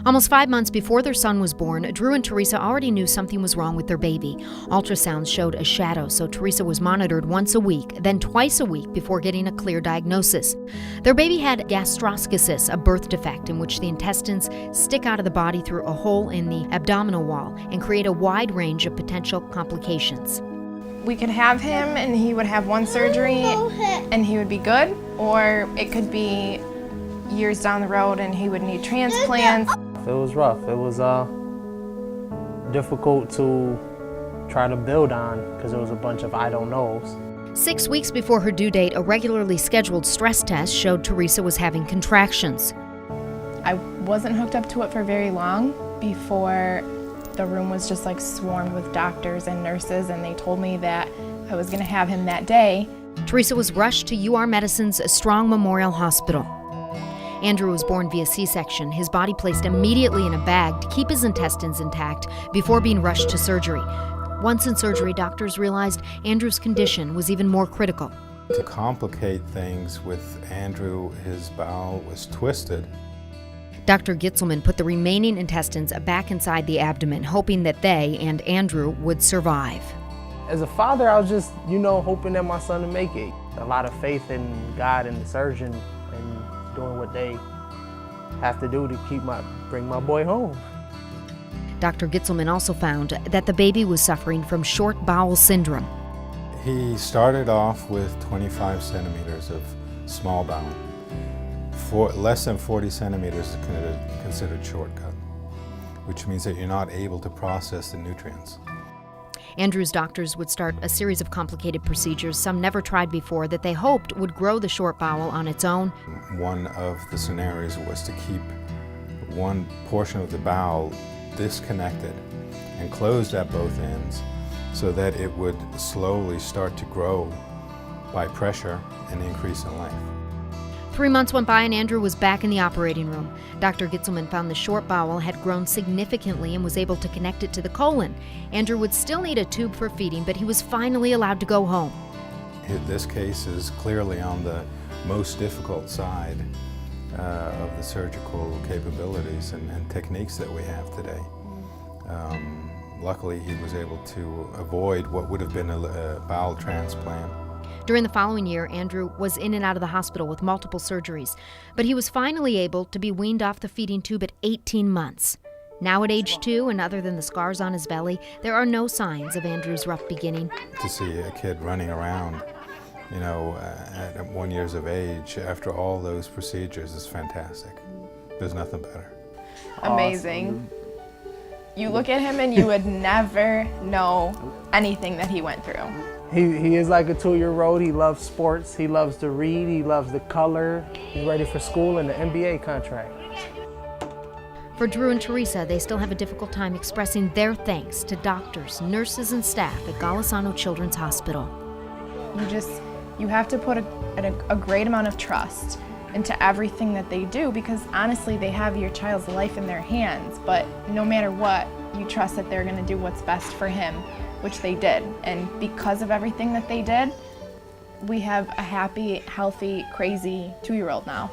Almost 5 months before their son was born, Drew and Teresa already knew something was wrong with their baby. Ultrasounds showed a shadow, so Teresa was monitored once a week, then twice a week before getting a clear diagnosis. Their baby had gastroschisis, a birth defect in which the intestines stick out of the body through a hole in the abdominal wall and create a wide range of potential complications. We could have him and he would have one surgery and he would be good, or it could be years down the road and he would need transplants. It was rough. It was difficult to try to build on because there was a bunch of I don't knows. 6 weeks before her due date, a regularly scheduled stress test showed Teresa was having contractions. I wasn't hooked up to it for very long before the room was just like swarmed with doctors and nurses, and they told me that I was going to have him that day. Teresa was rushed to UR Medicine's Strong Memorial Hospital. Andrew was born via C-section, his body placed immediately in a bag to keep his intestines intact before being rushed to surgery. Once in surgery, doctors realized Andrew's condition was even more critical. To complicate things with Andrew, his bowel was twisted. Dr. Gitzelman put the remaining intestines back inside the abdomen, hoping that they and Andrew would survive. As a father, I was just, hoping that my son would make it. A lot of faith in God and the surgeon and doing what they have to do to bring my boy home. Dr. Gitzelman also found that the baby was suffering from short bowel syndrome. He started off with 25 centimeters of small bowel. Less than 40 centimeters is considered shortcut, which means that you're not able to process the nutrients. Andrew's doctors would start a series of complicated procedures, some never tried before, that they hoped would grow the short bowel on its own. One of the scenarios was to keep one portion of the bowel disconnected and closed at both ends so that it would slowly start to grow by pressure and increase in length. 3 months went by and Andrew was back in the operating room. Dr. Gitzelman found the short bowel had grown significantly and was able to connect it to the colon. Andrew would still need a tube for feeding, but he was finally allowed to go home. This case is clearly on the most difficult side of the surgical capabilities and techniques that we have today. Luckily, he was able to avoid what would have been a bowel transplant. During the following year, Andrew was in and out of the hospital with multiple surgeries, but he was finally able to be weaned off the feeding tube at 18 months. Now at age 2, and other than the scars on his belly, there are no signs of Andrew's rough beginning. To see a kid running around, at 1 year of age after all those procedures is fantastic. There's nothing better. Amazing. Awesome. You look at him and you would never know anything that he went through. He is like a 2-year-old. He loves sports. He loves to read. He loves the color. He's ready for school and the NBA contract. For Drew and Teresa, they still have a difficult time expressing their thanks to doctors, nurses, and staff at Golisano Children's Hospital. You have to put a great amount of trust into everything that they do, because honestly, they have your child's life in their hands, but no matter what, you trust that they're going to do what's best for him, which they did. And because of everything that they did, we have a happy, healthy, crazy 2-year-old now.